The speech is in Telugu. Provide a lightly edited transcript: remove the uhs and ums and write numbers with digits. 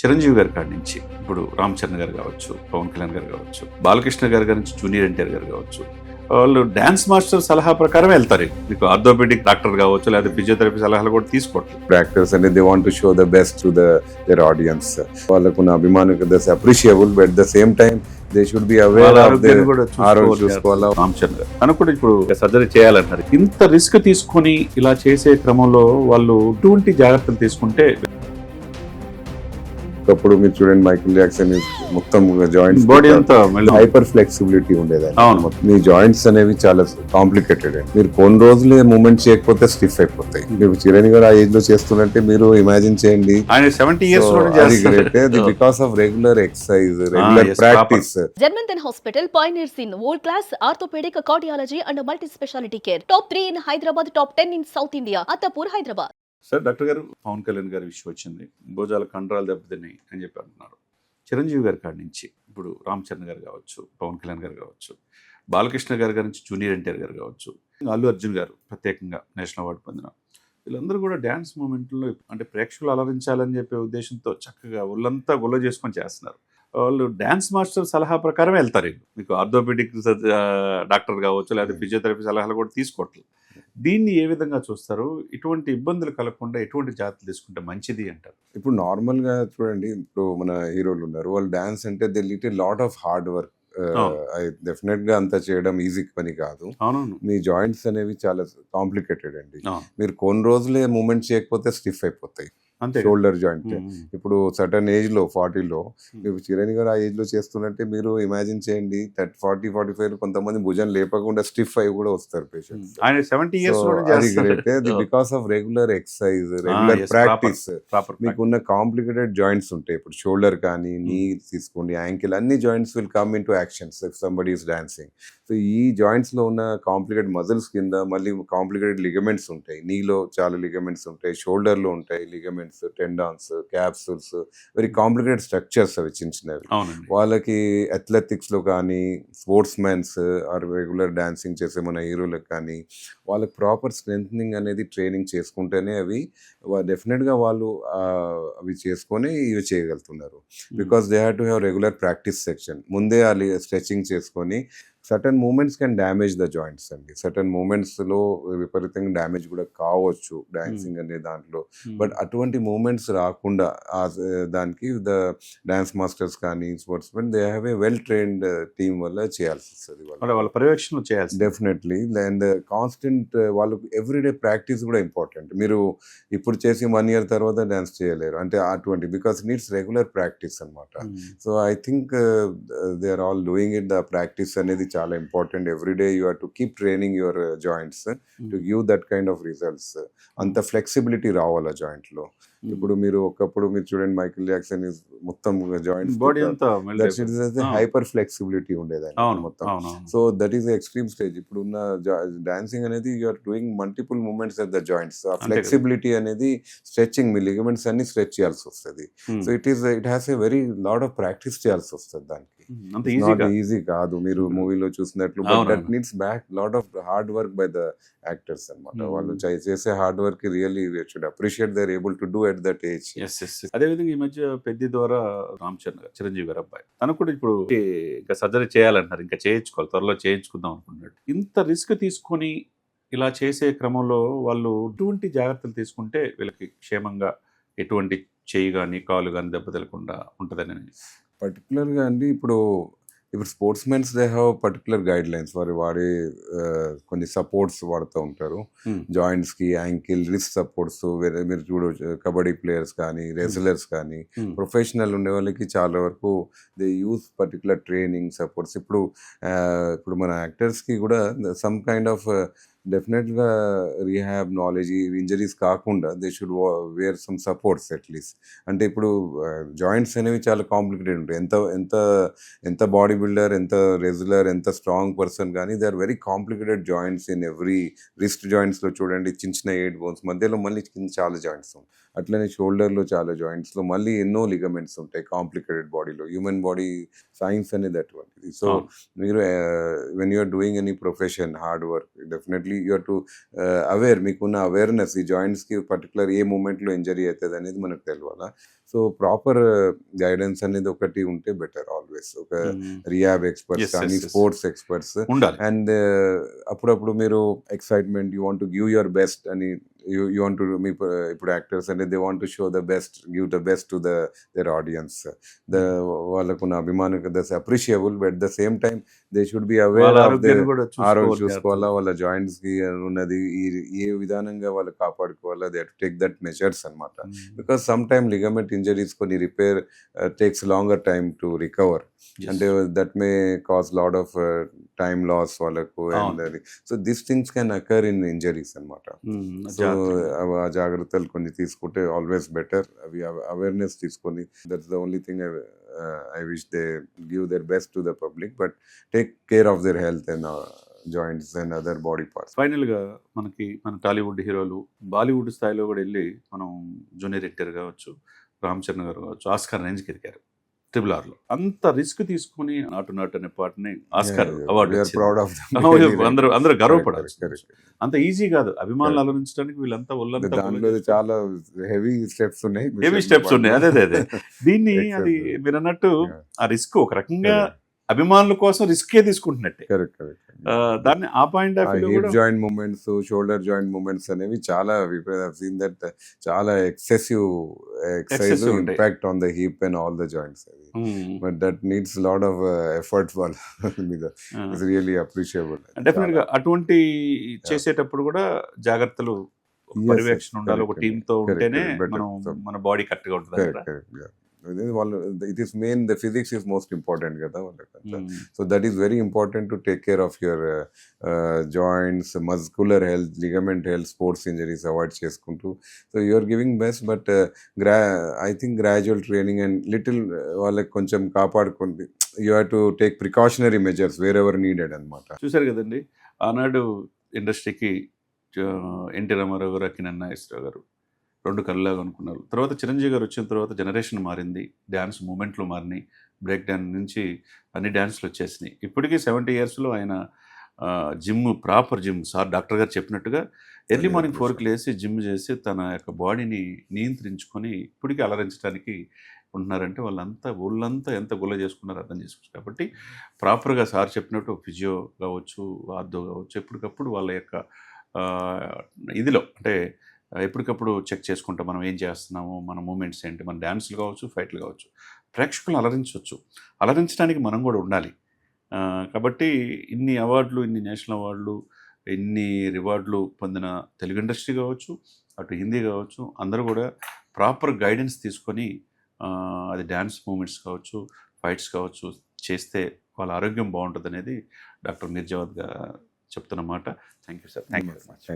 చిరంజీవి గారి కాడి నుంచి ఇప్పుడు రామ్ చరణ్ గారు కావచ్చు, పవన్ కళ్యాణ్ గారు కావచ్చు, బాలకృష్ణ గారి నుంచి జూనియర్ ఎన్టీఆర్ గారు కావచ్చు, వాళ్ళు డాన్స్ మాస్టర్ సలహా ప్రకారం వెళ్తారు. మీకు ఆర్థోపెడిక్ డాక్టర్ కావచ్చు, లేదా ఫిజియోథెరపీ సలహాలు కూడా తీసుకోవట్లేదు. యాక్టర్స్ అనేది they want to show the best to their audience. వాళ్ళకున్న అభిమానం that's appreciable, but the same time they should be aware of their ఆరోగ్యం చూసుకోవాలా. రామ్ చరణ్ గారు తనకు కూడా ఇప్పుడు సర్జరీ చేయాలంటారు. ఇంత రిస్క్ తీసుకొని ఇలా చేసే క్రమంలో వాళ్ళు ఎటువంటి జాగ్రత్తలు తీసుకుంటే? ఒకప్పుడు మీరు చూడండి, మైకిల్ జాక్సన్ మొత్తం జాయింట్స్ బాడీ అంతా హైపర్ ఫ్లెక్సిబిలిటీ ఉండేది. అవును. మీ జాయింట్స్ అనేవి చాలా కాంప్లికేటెడ్ అండి. మీరు కొన్ని రోజులే మూవ్మెంట్ చేయకపోతే స్టిఫ్ అయిపోతాయి. మీరు చిరంజీవి గారు ఆ ఏజ్ లో చేస్తున్నట్టే మీరు ఇమాజిన్ చేయండి. ఆయన 70 years because of regular exercise, regular practice. జర్మంతన్ hospital pioneers in world class orthopedic cardiology and multi specialty care. Top 3 in Hyderabad, top 10 in South India. Attapur, Hyderabad. Sir, doctor గారు, పవన్ కళ్యాణ్ గారి విషయం వచ్చింది, భుజాల కండరాలు దెబ్బతిన్నాయి అని చెప్పి అంటున్నారు. చిరంజీవి గారి కాడి నుంచి ఇప్పుడు రామ్ చరణ్ గారు కావచ్చు, పవన్ కళ్యాణ్ గారు కావచ్చు, బాలకృష్ణ గారి నుంచి జూనియర్ ఎన్టీఆర్ గారు కావచ్చు, అల్లు అర్జున్ గారు ప్రత్యేకంగా నేషనల్ అవార్డు పొందిన వీళ్ళందరూ కూడా డ్యాన్స్ మూమెంట్లో అంటే ప్రేక్షకులు అలరించాలని చెప్పే ఉద్దేశంతో చక్కగా ఒళ్ళంతా గొల్ల చేసుకొని చేస్తున్నారు. వాళ్ళు డ్యాన్స్ మాస్టర్ సలహా ప్రకారం వెళ్తారు. మీకు ఆర్థోపెడిక్ డాక్టర్ కావచ్చు, లేదా ఫిజియోథెరపీ సలహాలు కూడా తీసుకోవట్లేదు. దీన్ని ఏ విధంగా చూస్తారు? ఇటువంటి ఇబ్బందులు కలగకుండా ఎటువంటి జాగ్రత్తలు తీసుకుంటే మంచిది అంటారు? ఇప్పుడు నార్మల్ గా చూడండి, ఇప్పుడు మన హీరోలు ఉన్నారు, వాళ్ళు డాన్స్ అంటే they little lot of hard work. Definite గా అంతా చేయడం ఈజీ పని కాదు. మీ జాయింట్స్ అనేవి చాలా కాంప్లికేటెడ్ అండి. మీరు కొన్ని రోజులే మూవ్మెంట్ చేయకపోతే స్టిఫ్ అయిపోతాయి. షోల్డర్ జాయింట్ ఇప్పుడు సర్టన్ ఏజ్ లో 40లో మీరు చిరంజీవి గారు ఆ ఏజ్ లో చేస్తున్నట్టే మీరు ఇమాజిన్ చేయండి. 40-45 కొంతమంది భుజం లేపకుండా స్టిఫ్ అయి కూడా వస్తారు పేషెంట్స్. ఆయన 70 years because of regular exercise, regular practice. మీకున్న కాంప్లికేటెడ్ జాయింట్స్ ఉంటాయి. ఇప్పుడు షోల్డర్ కానీ, నీ తీసుకోండి, యాంకిల్, అన్ని joints will come in to actions if somebody is dancing. So ఈ జాయింట్స్ లో ఉన్న కాంప్లికేటెడ్ మజిల్స్ కింద మళ్ళీ కాంప్లికేటెడ్ లిగమెంట్స్ ఉంటాయి. నీలో చాలా లిగమెంట్స్ ఉంటాయి, షోల్డర్ లో ఉంటాయి ligaments, tendons, capsules, very complicated structures అవి చిన్న చిన్నవి. వాళ్ళకి అథ్లెటిక్స్ లో కానీ, sports mens or regular dancing చేసే మన హీరోలకు కానీ వాళ్ళకి ప్రాపర్ స్ట్రెంథనింగ్ అనేది ట్రైనింగ్ చేసుకుంటేనే అవి డెఫినెట్ గా వాళ్ళు అవి చేసుకొని ఇవి చేయగలుగుతున్నారు. Because they have to have regular practice section. ముందే వాళ్ళు స్ట్రెచింగ్ చేసుకొని certain movements can damage the joints అండి. సర్టన్ మూమెంట్స్ లో విపరీతంగా డ్యామేజ్ కూడా కావచ్చు డాన్సింగ్ అనే దాంట్లో. బట్ అటువంటి మూమెంట్స్ రాకుండా దానికి ద డాన్స్ మాస్టర్స్ కానీ, sports men, they have a well trained team వల్ల చేయాల్సి వస్తుంది. వాళ్ళ పర్యవేక్షణ చేయాల్సి డెఫినెట్లీ. అండ్ కాన్స్టెంట్ వాళ్ళకు ఎవ్రీడే ప్రాక్టీస్ కూడా ఇంపార్టెంట్. మీరు ఇప్పుడు చేసి 1 year తర్వాత డాన్స్ చేయలేరు అంటే అటువంటి, బికాస్ నీడ్స్ రెగ్యులర్ ప్రాక్టీస్ అనమాట. So I think they are all doing it. The practice అనేది చాలా important. Every day you have to keep training your joints to give that kind of results. అంత ఫ్లెక్సిబిలిటీ రావాలా జాయింట్ లో. ఇప్పుడు మీరు ఒకప్పుడు మీరు చూడండి, మైకిల్ జాక్సన్ మొత్తం జాయింట్స్ బాడీ అంతా హైపర్ ఫ్లెక్సిబిలిటీ ఉండేది మొత్తం. So that is extreme stage. ఇప్పుడు ఉన్న డాన్సింగ్ అనేది you are doing multiple moments at the joints. ఆ ఫ్లెక్సిబిలిటీ అనేది స్ట్రెచింగ్, మీ లిగమెంట్స్ అన్ని స్ట్రెచ్ చేయాల్సి వస్తుంది. So it has a very lot of practice చేయాల్సి వస్తుంది. దానికి ఈజీ కాదు. మీరు మూవీలో చూసినట్లు that needs back lot of hard work by the actors అనమాట. వాళ్ళు చేసే hard work really should appreciate they are able to do at that age. అదేవిధంగా ఈ మధ్య పెద్ద ద్వారా రామ్ చరణ్ గారు, చిరంజీవి గారు అబ్బాయి, తనకు కూడా ఇప్పుడు ఇంకా సర్జరీ చేయాలంటారు. ఇంకా చేయించుకోవాలి, త్వరలో చేయించుకుందాం అనుకున్నాడు. ఇంత రిస్క్ తీసుకొని ఇలా చేసే క్రమంలో వాళ్ళు ఎటువంటి జాగ్రత్తలు తీసుకుంటే వీళ్ళకి క్షేమంగా ఎటువంటి చేయి కానీ, కాలు కానీ దెబ్బతలకుండా ఉంటుందని? పర్టికులర్గా అండి, ఇప్పుడు sports mens they have particular guidelines. వాడే కొన్ని సపోర్ట్స్ వాడుతూ ఉంటారు జాయింట్స్ కి, యాంకిల్, రిస్ట్ సపోర్ట్స్. మీరు చూడవచ్చు, కబడ్డీ ప్లేయర్స్ కానీ, రెజ్లర్స్ కానీ, ప్రొఫెషనల్ ఉండే వాళ్ళకి చాలా వరకు they use particular training supports. ఇప్పుడు మన యాక్టర్స్ కి కూడా సమ్ కైండ్ ఆఫ్ డెఫినెట్గా రీహాబ్ నాలెడ్జ్, ఇంజరీస్ కాకుండా they should wear some supports at least. అంటే ఇప్పుడు జాయింట్స్ అనేవి చాలా కాంప్లికేటెడ్ ఉంటాయి. ఎంత బాడీ బిల్డర్, ఎంత రెగ్యులర్, ఎంత స్ట్రాంగ్ పర్సన్ కానీ they are very complicated joints in every. Wrist జాయింట్స్లో చూడండి, చిన్న 8 bones మధ్యలో మళ్ళీ కింద చాలా జాయింట్స్ ఉంటాయి. అట్లనే షోల్డర్లో చాలా జాయింట్స్లో మళ్ళీ ఎన్నో లిగమెంట్స్ ఉంటాయి కాంప్లికేటెడ్ బాడీలో. హ్యూమన్ బాడీ సైన్స్ అనేది అటువంటిది. సో మీరు when you're doing any profession, hard work, definitely you are to aware. మీకున్న అవేర్నెస్ ఈ జాయింట్స్కి పర్టికులర్ ఏ మూమెంట్లో ఇంజరీ అవుతుంది అనేది మనకు తెలియాలా. సో ప్రాపర్ గైడెన్స్ అనేది ఒకటి ఉంటే బెటర్ ఆల్వేస్. ఒక రియాబ్ ఎక్స్పర్ట్స్ Yes, కానీ yes, yes. స్పోర్ట్స్ ఎక్స్పర్ట్స్ ఉండాలి. అండ్ అప్పుడప్పుడు మీరు excitement you want to give your best అని యూ వాంట్ టు మీ ఇప్పుడు యాక్టర్స్ అంటే they want to show the best, give the best to their audience. వాళ్ళకున్న అభిమానం that's appreciable, but the same time they should be వాళ్ళ అవేర్ ఆఫ్ ఆరోగ్యాన్ని కూడా ఆరోగ్యం చూసుకోవాలి. చూసుకోవాలా, వాళ్ళ జాయింట్స్ కి ఉన్నది ఏ విధానంగా వాళ్ళు కాపాడుకోవాలా, they to take that measures అనమాట. Because some time ligament injuries కొన్ని repair takes longer time to recover, అంటే that may cause lot of time loss వాళ్ళకు. అండ్ అది so this things can occur in injuries అనమాట. సో ఆ జాగ్రత్తలు కొన్ని తీసుకుంటే ఆల్వేస్ బెటర్. అవి అవేర్నెస్ తీసుకొని that's the only thing I wish they give their best to the public, but take care of their health and joints and other body parts. ఫైనల్గా మన టాలీవుడ్ హీరోలు బాలీవుడ్ స్థాయిలో కూడా వెళ్ళి మనం జూనియర్ ఎన్టీఆర్ కావచ్చు, రామ్ చరణ్ గారు కావచ్చు, ఆస్కార్ రేంజ్కి ఎదిగారు. ట్రిపుల్ ఆర్లో అంత రిస్క్ తీసుకుని నాటు అనే పాటని ఆస్కార్ అవార్డు ప్రౌడ్ ఆఫ్ అందరూ గర్వపడాలి. అంత ఈజీ కాదు అభిమానులు అలరించడానికి. వీళ్ళంతా ఒళ్ళంతా దాంట్లో చాలా హెవీ స్టెప్స్ ఉన్నాయి, అదే దీన్ని అది మీరు అన్నట్టు ఆ రిస్క్ ఒక రకంగా అభిమానుల కోసం రిస్కే తీసుకుంటున్నట్టే. దాన్ని ఆ point of view hip joint movements, shoulder joint movements అనేవి చాలా సీన్ దట్ చాలా excessive exercise impact on the hip and all the joints. But that needs lot of effort వాళ్ళ మీద. It's really appreciable. డెఫినెట్ గా అటువంటి చేసేటప్పుడు కూడా జాగ్రత్తలు, పర్యవేక్షణ ఉండాలి. ఒక టీమ్ తో ఉంటేనే మనం మన బాడీ కరెక్ట్ గా ఉంటుంది. వాళ్ళు it is main the physics is most important కదా వాళ్ళకి. So that is very important to take care of your joints, muscular health, ligament health, sports injuries avoid చేసుకుంటూ. So you are giving best, but I think gradual training and little వాళ్ళకి కొంచెం కాపాడుకుంది. You have to take precautionary measures wherever needed అనమాట. చూసారు కదండి, ఆనాడు ఇండస్ట్రీకి ఎన్టీ రామారావు గారు, అక్కినేని నాగేశ్వరరావు గారు రెండు కళ్ళలాగా అనుకున్నారు. తర్వాత చిరంజీవి గారు వచ్చిన తర్వాత జనరేషన్ మారింది, డ్యాన్స్ మూమెంట్లు మారినాయి, బ్రేక్ డ్యాన్స్ నుంచి అన్ని డ్యాన్స్లు వచ్చేసినాయి. ఇప్పటికీ 70 yearsలో ఆయన ప్రాపర్ జిమ్, సార్ డాక్టర్ గారు చెప్పినట్టుగా ఎర్లీ మార్నింగ్ 4కి లేసి జిమ్ చేసి తన యొక్క బాడీని నియంత్రించుకొని ఇప్పటికీ అలరించడానికి ఉంటున్నారంటే ఒళ్ళంతా ఎంత గుల్ల చేసుకున్నారో అర్థం చేసుకోవచ్చు. కాబట్టి ప్రాపర్గా సార్ చెప్పినట్టు ఫిజియో కావచ్చు, ఆర్థో కావచ్చు, ఎప్పటికప్పుడు వాళ్ళ యొక్క ఇదిలో అంటే ఎప్పటికప్పుడు చెక్ చేసుకుంటాం మనం ఏం చేస్తున్నాము, మన మూమెంట్స్ ఏంటి, మన డ్యాన్సులు కావచ్చు, ఫైట్లు కావచ్చు, ప్రేక్షకులను అలరించడానికి మనం కూడా ఉండాలి. కాబట్టి ఇన్ని అవార్డులు, ఇన్ని నేషనల్ అవార్డులు, ఇన్ని రివార్డులు పొందిన తెలుగు ఇండస్ట్రీ కావచ్చు, అటు హిందీ కావచ్చు, అందరూ కూడా ప్రాపర్ గైడెన్స్ తీసుకొని అది డ్యాన్స్ మూమెంట్స్ కావచ్చు, ఫైట్స్ కావచ్చు చేస్తే వాళ్ళ ఆరోగ్యం బాగుంటుంది అనేది డాక్టర్ మీర్ జవాద్ గారు చెప్తున్నమాట. Thank you sir. Thank you very much.